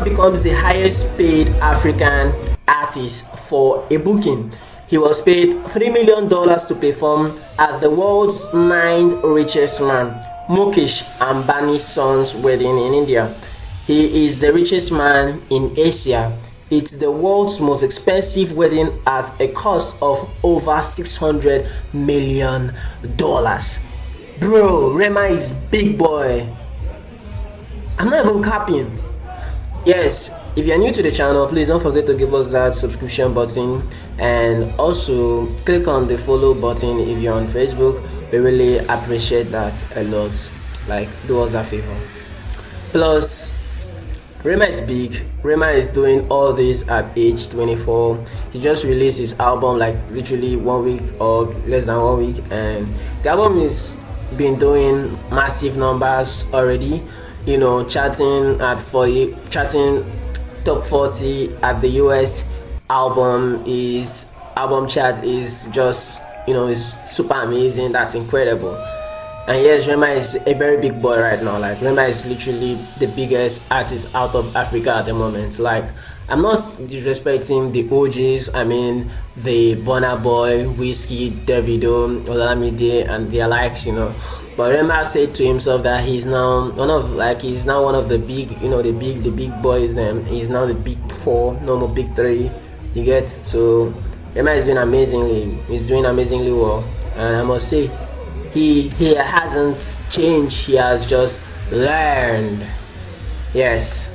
becomes the highest paid African artist for a booking. He was paid $3 million to perform at the world's ninth richest man, Mukesh Ambani's son's wedding in India. He is the richest man in Asia. It's the world's most expensive wedding at a cost of over $600 million. Bro, Rema is big boy. I'm not even capping. Yes, if you're new to the channel, please don't forget to give us that subscription button and also click on the follow button if you're on Facebook. We really appreciate that a lot. Like, do us a favor. Plus, Rema is big. Rema is doing all this at age 24. He just released his album like literally 1 week or less than 1 week, and the album is been doing massive numbers already. You know, charting at 40, charting top 40 at the US album chart is just, you know, is super amazing. That's incredible. And yes, Rema is a very big boy right now. Like, Rema is literally the biggest artist out of Africa at the moment. Like, I'm not disrespecting the OGs. I mean, the Burna Boy, Whiskey, Davido, Olamide, and their likes, you know. But Rema said to himself that he's now one of the big, you know, the big boys. Then he's now the big four, no more big three. You get? So Rema is doing amazingly. He's doing amazingly well, and I must say, he hasn't changed. He has just learned. Yes.